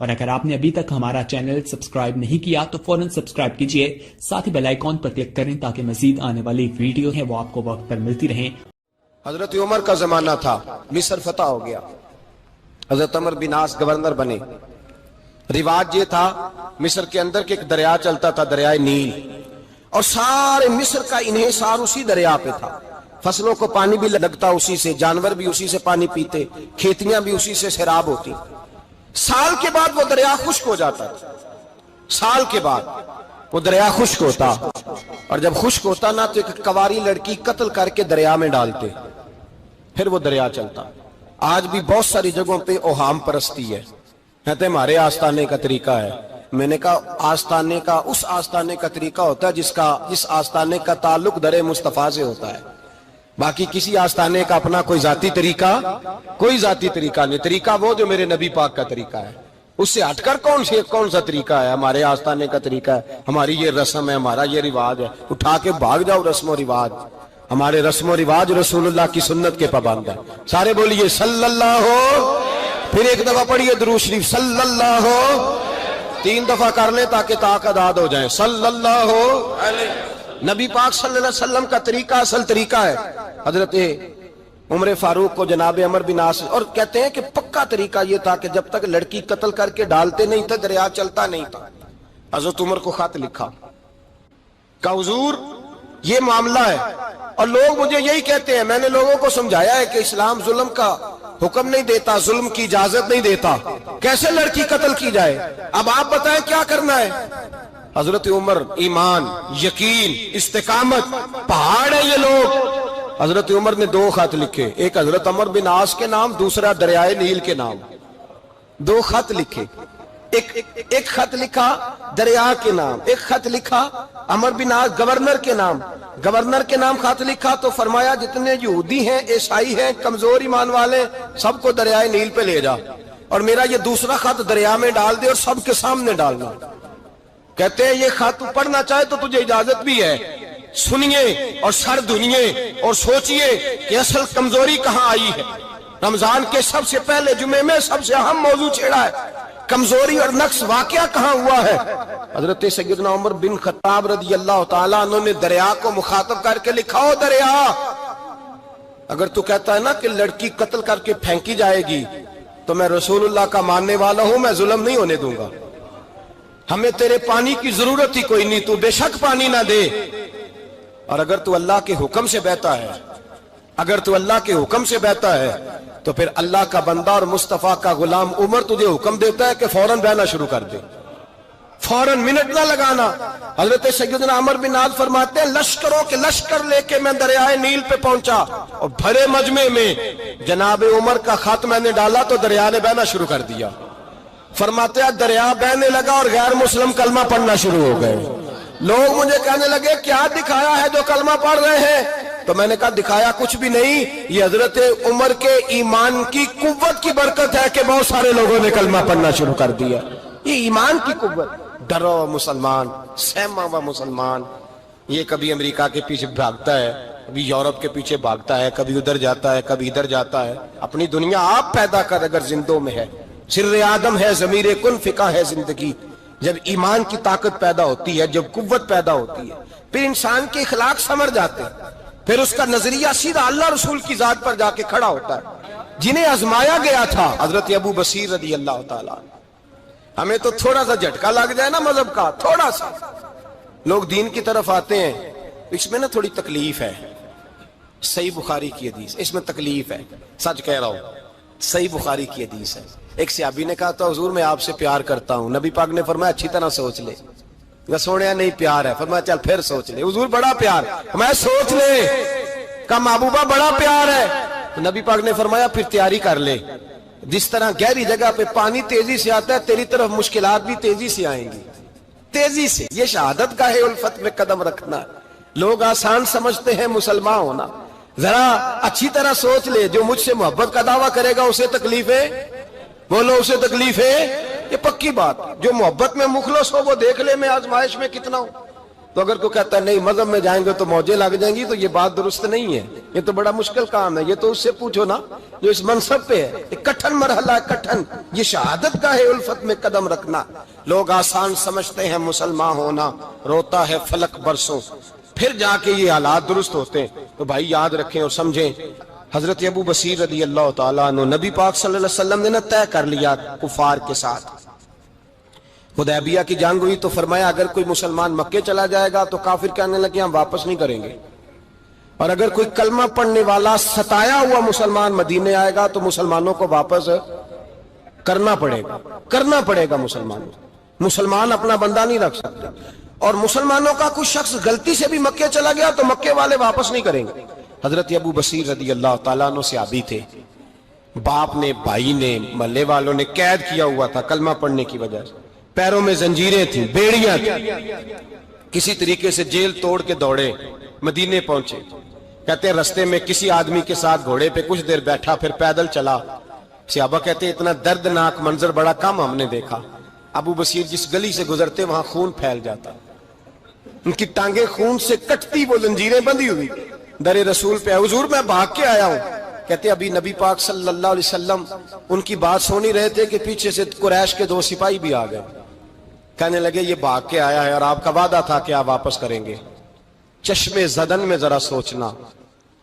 اور اگر آپ نے ابھی تک ہمارا چینل سبسکرائب نہیں کیا تو فوراً سبسکرائب کیجئے، ساتھ ہی بیل آئیکن پر کلک کریں تاکہ مزید آنے والی ویڈیو ہیں وہ آپ کو وقت پر ملتی رہیں۔ حضرت عمر کا زمانہ تھا، مصر فتح ہو گیا، حضرت عمر بن عاص گورنر بنے۔ رواج یہ تھا مصر کے اندر کہ ایک دریا چلتا تھا، دریائے نیل، اور سارے مصر کا انحصار اسی دریا پہ تھا۔ فصلوں کو پانی بھی لگتا اسی سے، جانور بھی اسی سے پانی پیتے، کھیتیاں بھی اسی سے سیراب ہوتی۔ سال کے بعد وہ دریا خشک ہو جاتا تھا، سال کے بعد وہ دریا خشک ہوتا، اور جب خشک ہوتا نا تو ایک کواری لڑکی قتل کر کے دریا میں ڈالتے، پھر وہ دریا چلتا۔ آج بھی بہت ساری جگہوں پہ اوہام پرستی ہے، کہتے ہیں ہمارے آستانے کا طریقہ ہے۔ میں نے کہا آستانے کا اس آستانے کا طریقہ ہوتا ہے جس آستانے کا تعلق در مصطفیٰ سے ہوتا ہے، باقی کسی آستانے کا اپنا کوئی ذاتی طریقہ نہیں۔ طریقہ وہ جو میرے نبی پاک کا طریقہ ہے، اس سے ہٹ کر کون سا طریقہ ہے؟ ہمارے آستانے کا طریقہ ہے، ہماری یہ رسم ہے، ہمارا یہ رواج ہے۔ اٹھا کے بھاگ جاؤ رسم و رواج، ہمارے رسم و رواج رسول اللہ کی سنت کے پابند ہے۔ سارے بولیے صلی اللہ ہو، پھر ایک دفعہ پڑھیے درود شریف صلی اللہ ہو، 3 دفعہ کر لیں تاکہ طاق اداد ہو جائیں۔ صلی اللہ ہو، نبی پاک صلی اللہ علیہ وسلم کا طریقہ اصل طریقہ ہے۔ حضرت عمر فاروق کو جناب عمر بن عاص، اور کہتے ہیں کہ پکا طریقہ یہ تھا کہ جب تک لڑکی قتل کر کے ڈالتے نہیں تھے دریا چلتا نہیں تھا۔ حضرت عمر کو خط لکھا کہ حضور یہ معاملہ ہے، اور لوگ مجھے یہی کہتے ہیں، میں نے لوگوں کو سمجھایا ہے کہ اسلام ظلم کا حکم نہیں دیتا، ظلم کی اجازت نہیں دیتا، کیسے لڑکی قتل کی جائے؟ اب آپ بتائیں کیا کرنا ہے؟ حضرت عمر ایمان، یقین، استقامت، پہاڑ ہے یہ لوگ۔ حضرت عمر نے 2 خط لکھے، ایک حضرت عمر بن عاص کے نام، دوسرا دریائے نیل کے نام۔ 2 خط لکھے، ایک خط لکھا دریا کے نام، ایک خط لکھا عمر بن عاص گورنر کے نام۔ گورنر کے نام خط لکھا تو فرمایا جتنے یہودی ہیں، عیسائی ہیں، کمزور ایمان والے، سب کو دریائے نیل پہ لے جا، اور میرا یہ دوسرا خط دریا میں ڈال دے اور سب کے سامنے ڈالنا۔ کہتے ہیں یہ خط پڑھنا چاہے تو تجھے اجازت بھی ہے، سنیے اور سر دھنیے اور سوچئے کہ اصل کمزوری کہاں آئی ہے۔ رمضان کے سب سے پہلے جمعے میں سب سے اہم موضوع چھیڑا ہے، کمزوری اور نقص واقعہ کہاں ہوا ہے۔ حضرت سیدنا عمر بن خطاب رضی اللہ تعالیٰ عنہ نے دریا کو مخاطب کر کے لکھا، ہو دریا، اگر تو کہتا ہے نا کہ لڑکی قتل کر کے پھینکی جائے گی تو میں رسول اللہ کا ماننے والا ہوں، میں ظلم نہیں ہونے دوں گا، ہمیں تیرے پانی کی ضرورت ہی کوئی نہیں، تو بے شک پانی نہ دے، اور اگر تو اللہ کے حکم سے بہتا ہے، اگر تو اللہ کے حکم سے بہتا ہے تو پھر اللہ کا بندہ اور مصطفیٰ کا غلام عمر تجھے حکم دیتا ہے کہ فوراً بہنا شروع کر دے، فوراً منٹ نہ لگانا۔ حضرت سیدنا عمر بن عاص فرماتے ہیں لشکروں کے لشکر لے کے میں دریائے نیل پہ پہنچا، اور بھرے مجمع میں جناب عمر کا خط میں نے ڈالا تو دریا نے بہنا شروع کر دیا۔ فرماتے ہیں دریا بہنے لگا اور غیر مسلم کلمہ پڑھنا شروع ہو گئے۔ لوگ مجھے کہنے لگے کیا دکھایا ہے جو کلمہ پڑھ رہے ہیں؟ تو میں نے کہا دکھایا کچھ بھی نہیں، یہ حضرت عمر کے ایمان کی قوت کی برکت ہے کہ بہت سارے لوگوں نے کلمہ پڑھنا شروع کر دیا۔ یہ ایمان کی قوت، ڈرا ہوا مسلمان، سہما ہوا مسلمان، یہ کبھی امریکہ کے پیچھے بھاگتا ہے، کبھی یورپ کے پیچھے بھاگتا ہے، کبھی ادھر جاتا ہے، کبھی ادھر جاتا ہے۔ اپنی دنیا آپ پیدا کر اگر زندوں میں ہے، سر آدم ہے، ضمیر کن فقہ ہے زندگی۔ جب ایمان کی طاقت پیدا ہوتی ہے، جب قوت پیدا ہوتی ہے، پھر انسان کے اخلاق سمر جاتے ہیں، پھر اس کا نظریہ سیدھا اللہ رسول کی ذات پر جا کے کھڑا ہوتا ہے۔ جنہیں آزمایا گیا تھا حضرت ابو بصیر رضی اللہ تعالیٰ، ہمیں تو تھوڑا سا جھٹکا لگ جائے نا مذہب کا، تھوڑا سا لوگ دین کی طرف آتے ہیں، اس میں نا تھوڑی تکلیف ہے۔ صحیح بخاری کی حدیث، اس میں تکلیف ہے، سچ کہہ رہا ہوں، صحیح بخاری کی حدیث ہے۔ ایک صحابی نے کہا تھا حضور میں آپ سے پیار کرتا ہوں، نبی پاک نے فرمایا اچھی طرح سوچ لے۔ سونے نہیں پیار ہے، فرمایا چل پھر سوچ لے۔ حضور بڑا پیار، میں سوچ لے، کہا محبوبہ بڑا پیار ہے، تو نبی پاک نے فرمایا پھر تیاری کر لے، جس طرح گہری جگہ پہ پانی تیزی سے آتا ہے تیری طرف مشکلات بھی تیزی سے آئیں گی، تیزی سے۔ یہ شہادت کا ہے الفت میں قدم رکھنا۔ لوگ آسان سمجھتے ہیں مسلمان ہونا، ذرا اچھی طرح سوچ لے، جو مجھ سے محبت کا دعویٰ کرے گا اسے تکلیف ہے، بولو اسے تکلیف ہے، یہ پکی بات۔ جو محبت میں مخلص ہو وہ دیکھ لے میں آزمائش میں کتنا ہوں۔ تو اگر کوئی کہتا ہے نہیں مذہب میں جائیں گے تو موجیں لگ جائیں گی، تو یہ بات درست نہیں ہے، یہ تو بڑا مشکل کام ہے۔ یہ تو اس سے پوچھو نا جو اس منصب پہ ہے، ایک کٹھن مرحلہ ہے، کٹھن، یہ شہادت کا ہے الفت میں قدم رکھنا۔ لوگ آسان سمجھتے ہیں مسلمان ہونا، روتا ہے فلک برسوں، پھر جا کے یہ حالات درست ہوتے ہیں۔ تو بھائی یاد رکھیں اور سمجھیں، حضرت ابو بصیر رضی اللہ تعالیٰ عنہ، نبی پاک صلی اللہ علیہ وسلم نے طے کر لیا کفار کے ساتھ، حدیبیہ کی جنگ ہوئی تو فرمایا اگر کوئی مسلمان مکے چلا جائے گا تو کافر کہنے لگے ہم واپس نہیں کریں گے، اور اگر کوئی کلمہ پڑھنے والا ستایا ہوا مسلمان مدینے آئے گا تو مسلمانوں کو واپس کرنا پڑے گا مسلمان اپنا بندہ نہیں رکھ سکتے، اور مسلمانوں کا کوئی شخص غلطی سے بھی مکے چلا گیا تو مکے والے واپس نہیں کریں گے۔ حضرت ابو بصیر رضی اللہ تعالیٰ عنہ صحابی تھے، باپ نے، بھائی نے، محلے والوں نے قید کیا ہوا تھا کلمہ پڑھنے کی وجہ سے، پیروں میں زنجیریں تھیں، بیڑیاں تھیں، کسی طریقے سے جیل توڑ کے دوڑے مدینے پہنچے۔ کہتے ہیں رستے میں کسی آدمی کے ساتھ گھوڑے پہ کچھ دیر بیٹھا، پھر پیدل چلا۔ صحابہ کہتے ہیں اتنا دردناک منظر بڑا کم ہم نے دیکھا۔ ابو بصیر جس گلی سے گزرتے وہاں خون پھیل جاتا، ان کی ٹانگیں خون سے کٹتی، وہ زنجیریں بندھی ہوئی، در رسول پہ حضور میں بھاگ کے آیا ہوں۔ کہتے ابھی نبی پاک صلی اللہ علیہ وسلم ان کی بات سن ہی رہے تھے کہ پیچھے سے قریش کے 2 سپاہی بھی آ گئے، کہنے لگے یہ بھاگ کے آیا ہے اور آپ کا وعدہ تھا کہ آپ واپس کریں گے۔ چشم زدن میں ذرا سوچنا،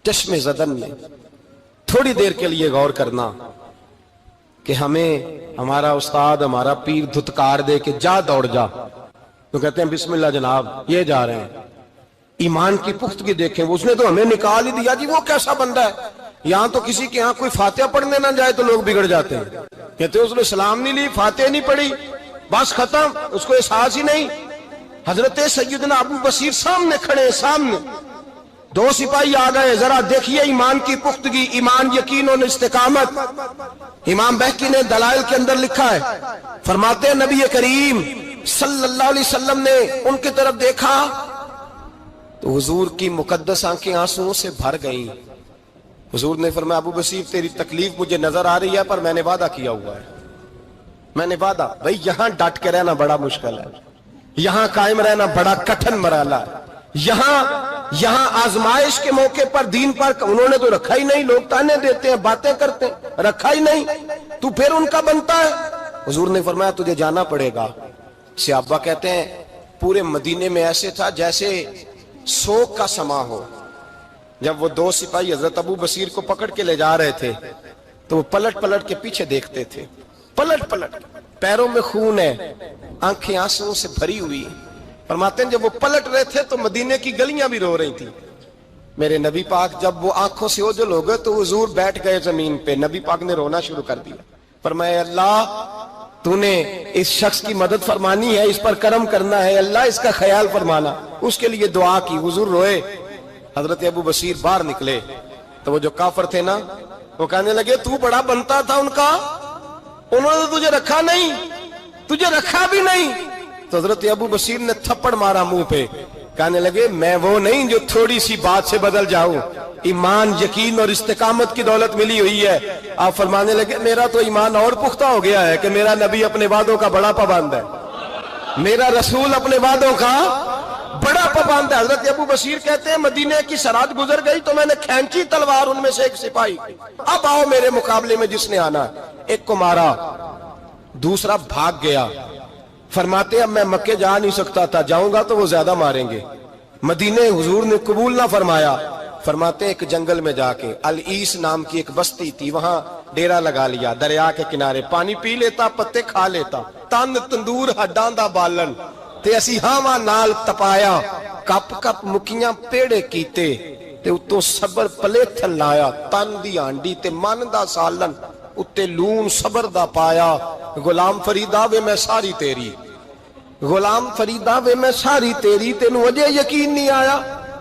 چشم زدن میں تھوڑی دیر کے لیے غور کرنا کہ ہمیں ہمارا استاد، ہمارا پیر دھتکار دے کہ جا دوڑ جا، تو کہتے ہیں بسم اللہ جناب یہ جا رہے ہیں۔ ایمان کی پختگی دیکھیں، اس نے تو ہمیں نکال ہی دیا جی، وہ کیسا بندہ ہے، یہاں تو کسی کے یہاں کوئی فاتحہ پڑھنے نہ جائے تو لوگ بگڑ جاتے ہیں۔ کہتے ہیں اس نے سلام نہیں لی، فاتحہ نہیں پڑھی، بس ختم، اس کو احساس ہی نہیں۔ حضرت سیدنا ابو بصیر سامنے کھڑے، سامنے 2 سپاہی آ گئے، ذرا دیکھیے ایمان کی پختگی، ایمان، یقین اور استقامت۔ امام بہقی نے دلائل کے اندر لکھا ہے، فرماتے ہیں نبی کریم صلی اللہ علیہ وسلم نے ان کی طرف دیکھا تو حضور کی مقدس آنکھیں آنسوؤں سے بھر گئیں۔ حضور نے فرمایا ابو بصیر تیری تکلیف مجھے نظر آ رہی ہے، پر میں نے وعدہ کیا ہوا ہے، میں نے وعدہ۔ بھائی یہاں ڈٹ کے رہنا بڑا مشکل ہے، یہاں قائم رہنا بڑا کٹھن مرحلہ ہے، یہاں آزمائش کے موقع پر دین پر انہوں نے تو رکھا ہی نہیں، لوگ تانے دیتے ہیں، باتیں کرتے ہیں، رکھا ہی نہیں، تو پھر ان کا بنتا ہے۔ حضور نے فرمایا تجھے جانا پڑے گا۔ صحابہ کہتے ہیں پورے مدینے میں ایسے تھا جیسے سوگ کا سما ہو۔ جب وہ 2 سپاہی حضرت ابو بصیر کو پکڑ کے لے جا رہے تھے تو وہ پلٹ پلٹ کے پیچھے دیکھتے تھے، پلٹ پلٹ، پیروں میں خون ہے، آنکھیں آنسوؤں سے بھری ہوئی۔ فرماتے ہیں جب وہ پلٹ رہے تھے تو مدینے کی گلیاں بھی رو رہی تھیں۔ میرے نبی پاک جب وہ آنکھوں سے اوجھل ہو گئے تو حضور بیٹھ گئے زمین پہ، نبی پاک نے رونا شروع کر دیا۔ فرمایا اللہ تو نے اس شخص کی مدد فرمانی ہے، اس پر کرم کرنا ہے، اللہ اس کا خیال فرمانا، اس کے لیے دعا کی۔ حضور روئے۔ حضرت ابو بصیر باہر نکلے تو وہ جو کافر تھے نا وہ کہنے لگے تو بڑا بنتا تھا ان کا، انہوں نے تجھے رکھا نہیں، تجھے رکھا بھی نہیں۔ تو حضرت ابو بصیر نے تھپڑ مارا منہ پہ، کہنے لگے میں وہ نہیں جو تھوڑی سی بات سے بدل جاؤں، ایمان، یقین اور استقامت کی دولت ملی ہوئی ہے۔ آپ فرمانے لگے میرا تو ایمان اور پختہ ہو گیا ہے کہ میرا نبی اپنے وعدوں کا بڑا پابند ہے، میرا رسول اپنے وعدوں کا بڑا پابند ہے۔ حضرت ابو بصیر کہتے ہیں مدینے کی سرحد گزر گئی تو میں نے کھینچی تلوار، ان میں سے ایک سپاہی، اب آؤ میرے مقابلے میں جس نے آنا ہے۔ ایک کو مارا، دوسرا بھاگ گیا۔ فرماتے ہیں اب میں مکے جا نہیں سکتا تھا، جاؤں گا تو وہ زیادہ ماریں گے، مدینے حضور نے قبول نہ فرمایا۔ فرماتے ہیں ایک جنگل میں جا کے العیس نام کی ایک بستی تھی، وہاں ڈیرا لگا لیا، دریا کے کنارے، پانی پی لیتا، پتے کھا لیتا، تن تندور ہڈاں دا بالن تے اسی ہاواں نال تپایا، کپ کپ مکیاں پیڑے کیتے تے اتوں صبر پلیتھن لایا، تن دی ہانڈی تے من دا سالن اتے لون صبر دا پایا۔ غلام فریدا وے میں ساری تیری، غلام فریدا وے میں ساری تیری، تینوں وجہ یقین نہیں آیا۔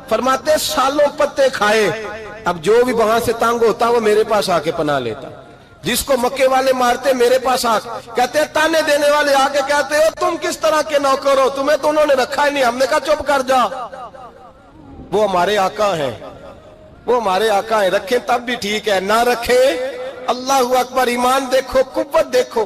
فرماتے سالوں پتے کھائے، اب جو بھی وہاں سے تنگ ہوتا وہ میرے پاس آ کے پناہ لیتا، جس کو مکے والے مارتے میرے پاس آ کے کہتے تانے دینے والے آ کے کہتے ہو تم کس طرح کے نوکر ہو، تمہیں تو انہوں نے رکھا ہی نہیں۔ ہم نے کہا چپ کر جا، وہ ہمارے آقا ہیں، وہ ہمارے آقا ہیں، رکھیں تب بھی ٹھیک ہے، نہ رکھیں اللہ اکبر۔ ایمان دیکھو، قوت دیکھو،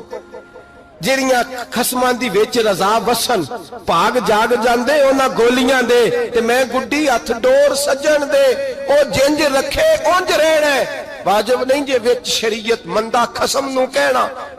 ਜਿਹੜੀਆਂ ਖਸਮਾਂ ਦੀ ਵਿੱਚ ਰਜ਼ਾ ਵਸਣ ਭਾਗ ਜਾਗ ਜਾਂਦੇ ਉਹਨਾਂ ਗੋਲੀਆਂ ਦੇ ਤੇ ਮੈਂ ਗੁੱਡੀ ਹੱਥ ਡੋਰ ਸੱਜਣ ਦੇ ਉਹ ਜਿੰਜ ਰੱਖੇ ਉਂਝ ਰਹਿਣਾ ਵਾਜਬ ਨਹੀਂ ਜੇ ਵਿੱਚ ਸ਼ਰੀਅਤ ਮੰਦਾ ਖਸਮ ਨੂੰ ਕਹਿਣਾ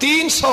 300।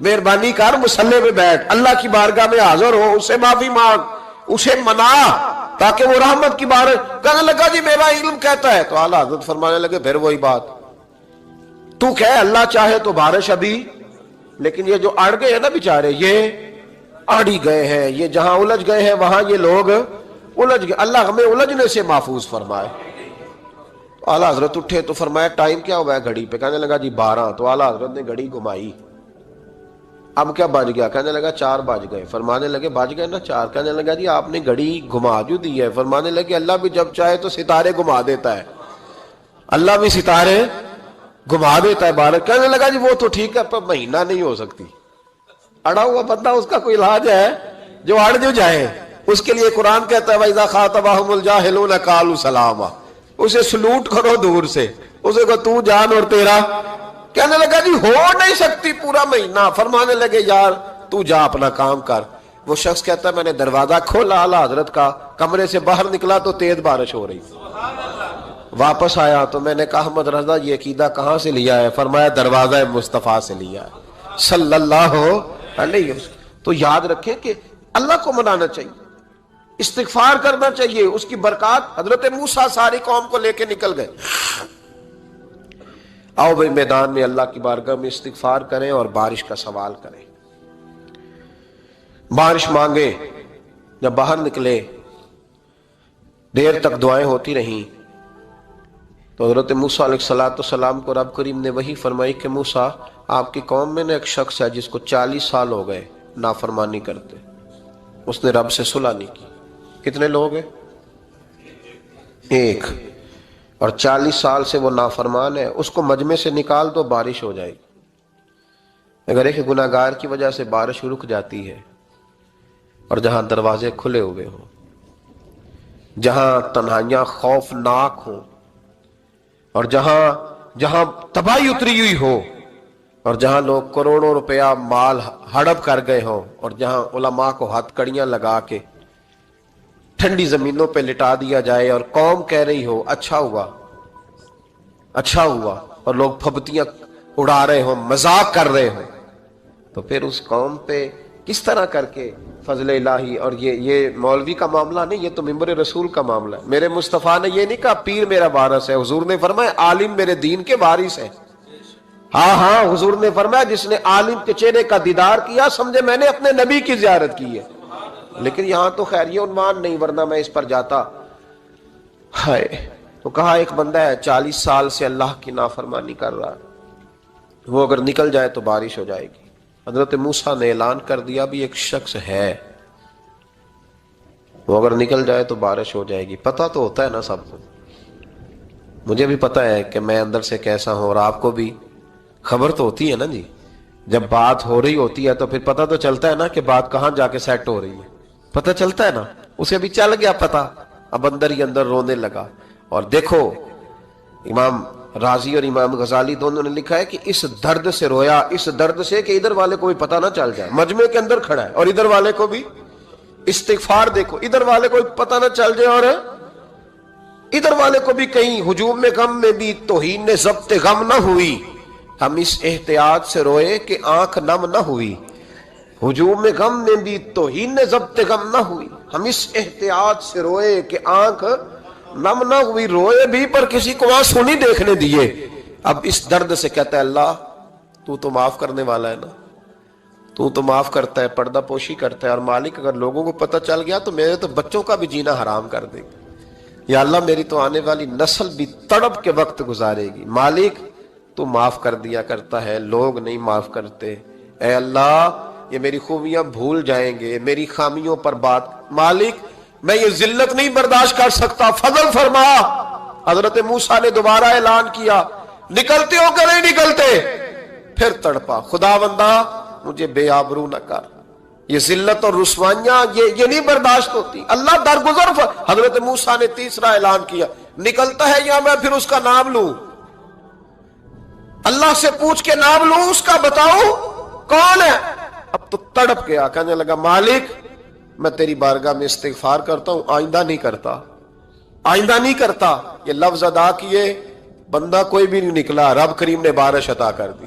مہربانی کر مصلی پہ بیٹھ, اللہ کی بارگاہ میں حاضر ہو, اسے معافی مانگ, اسے منا تاکہ وہ رحمت کی بارش. کہنے لگا جی میرا علم کہتا ہے. تو اعلیٰ حضرت فرمانے لگے پھر وہی بات, تو کہ اللہ چاہے تو بارش ابھی, لیکن یہ جو اڑ گئے ہیں نا بیچارے, یہ اڑی گئے ہیں, یہ جہاں الجھ گئے ہیں وہاں یہ لوگ الجھ گئے. اللہ ہمیں الجھنے سے محفوظ فرمائے. اعلیٰ حضرت اٹھے تو فرمایا ٹائم کیا ہوا ہے گھڑی پہ؟ کہنے لگا جی 12. تو اعلیٰ حضرت نے گھڑی گھمائی, اب کیا بج گیا؟ کہنے لگا 4 بج گئے. فرمانے لگے بج گئے نا 4. کہنے لگا جی آپ نے گھڑی گھما جو دی ہے. فرمانے لگے اللہ بھی جب چاہے تو ستارے گھما دیتا ہے, اللہ بھی ستارے گھما دیتا ہے بارش. کہنے لگا جی وہ تو ٹھیک ہے پر مہینہ نہیں ہو سکتی. اڑا ہوا بندہ, اس کا کوئی علاج ہے جو اڑ جو جائے, اس کے لیے قرآن کہتا ہے وَإِذَا خَاطَبَهُمُ الْجَاهِلُونَ قَالُوا سَلَامًا. اسے سلوٹ کرو دور سے, اسے کو تو جان اور تیرا. کہنے لگا جی ہو نہیں سکتی پورا مہینہ. فرمانے لگے یار تو جا اپنا کام کر. وہ شخص کہتا ہے میں نے دروازہ کھولا اعلیٰ حضرت کا, کمرے سے باہر نکلا تو تیز بارش ہو رہی. واپس آیا تو میں نے کہا احمد رضا یہ عقیدہ کہاں سے لیا ہے؟ فرمایا دروازہ مصطفیٰ سے لیا ہے صلی اللہ علیہ وسلم. تو یاد رکھیں کہ اللہ کو منانا چاہیے, استغفار کرنا چاہیے, اس کی برکات. حضرت موسیٰ ساری قوم کو لے کے نکل گئے. آؤ بھائی میدان میں اللہ کی بارگاہ میں استغفار کریں اور بارش کا سوال کریں, بارش مانگے. جب باہر نکلے دیر تک دعائیں ہوتی رہیں تو حضرت موسیٰ علیہ السلام کو رب کریم نے وحی فرمائی کہ موسیٰ آپ کی قوم میں نے ایک شخص ہے جس کو 40 سال ہو گئے نافرمانی کرتے, اس نے رب سے صلح نہیں کی. کتنے لوگ ہیں؟ ایک. اور 40 سال سے وہ نافرمان ہے, اس کو مجمع سے نکال دو بارش ہو جائے گی. اگر ایک گناہگار کی وجہ سے بارش رک جاتی ہے اور جہاں دروازے کھلے ہوئے ہوں, جہاں تنہائیاں خوفناک ہوں, اور جہاں تباہی اتری ہوئی ہو, اور جہاں لوگ کروڑوں روپیہ مال ہڑپ کر گئے ہوں, اور جہاں علماء کو ہاتھ کڑیاں لگا کے ٹھنڈی زمینوں پہ لٹا دیا جائے اور قوم کہہ رہی ہو اچھا ہوا اچھا ہوا, اور لوگ پھبتیاں اڑا رہے ہوں, مذاق کر رہے ہوں, تو پھر اس قوم پہ کس طرح کر کے فضل الہی. اور یہ مولوی کا معاملہ نہیں, یہ تو ممبر رسول کا معاملہ ہے. میرے مصطفیٰ نے یہ نہیں کہا پیر میرا وارث ہے, حضور نے فرمایا عالم میرے دین کے وارث ہے. ہاں حضور نے فرمایا جس نے عالم کے چہرے کا دیدار کیا سمجھے میں نے اپنے نبی کی زیارت کی ہے. لیکن یہاں تو خیر یہ عنوان نہیں, ورنہ میں اس پر جاتا. ہائے, تو کہا ایک بندہ ہے 40 سال سے اللہ کی نافرمانی کر رہا ہے, وہ اگر نکل جائے تو بارش ہو جائے گی. حضرت موسیٰ نے اعلان کر دیا بھی ایک شخص ہے, وہ اگر نکل جائے تو بارش ہو جائے گی. پتہ تو ہوتا ہے نا سب کو, مجھے بھی پتہ ہے کہ میں اندر سے کیسا ہوں, اور آپ کو بھی خبر تو ہوتی ہے نا جی. جب بات ہو رہی ہوتی ہے تو پھر پتہ تو چلتا ہے نا کہ بات کہاں جا کے سیٹ ہو رہی ہے, پتہ چلتا ہے نا. اسے بھی چل گیا پتہ, اب اندر ہی اندر رونے لگا. اور دیکھو امام رازی اور امام غزالی دونوں نے لکھا ہے کہ اس درد سے رویا, اس درد سے کہ ادھر والے کو بھی پتہ نہ چل جائے, مجمع کے اندر کھڑا ہے اور ادھر والے کو بھی استغفار, دیکھو ادھر والے کو پتہ نہ چل جائے اور ادھر والے کو بھی کہیں ہجوم میں غم میں بھی توہین نے ضبط غم نہ ہوئی. ہم اس احتیاط سے روئے کہ آنکھ نم نہ ہوئی, ہجوم میں غم میں بھی توہین نے ضبط غم نہ ہوئی. ہم اس احتیاط سے روئے کہ آنکھ نم نہ ہوئی, روئے بھی پر کسی کو آنسو نہیں دیکھنے دیے. اب اس درد سے کہتا ہے اللہ تو تو معاف کرنے والا ہے نا, تو معاف کرتا ہے, پردہ پوشی کرتا ہے, اور مالک اگر لوگوں کو پتہ چل گیا تو میرے تو بچوں کا بھی جینا حرام کر دے گا. یا اللہ میری تو آنے والی نسل بھی تڑپ کے وقت گزارے گی. مالک تو معاف کر دیا کرتا ہے, لوگ نہیں معاف کرتے. اے اللہ یہ میری خوبیاں بھول جائیں گے, میری خامیوں پر بات. مالک میں یہ ذلت نہیں برداشت کر سکتا, فضل فرما. حضرت موسیٰ نے دوبارہ اعلان کیا, نکلتے ہو کہ نہیں نکلتے؟ پھر تڑپا, خدا بندہ مجھے بے آبرو نہ کر, یہ ذلت اور رسوائیاں یہ نہیں برداشت ہوتی. اللہ درگزر. حضرت موسیٰ نے تیسرا اعلان کیا, نکلتا ہے یا میں پھر اس کا نام لوں؟ اللہ سے پوچھ کے نام لوں اس کا, بتاؤ کون ہے؟ اب تو تڑپ گیا, کہنے لگا مالک میں تیری بارگاہ میں استغفار کرتا ہوں, آئندہ نہیں کرتا, آئندہ نہیں کرتا. یہ لفظ ادا کیے, بندہ کوئی بھی نہیں نکلا, رب کریم نے بارش عطا کر دی.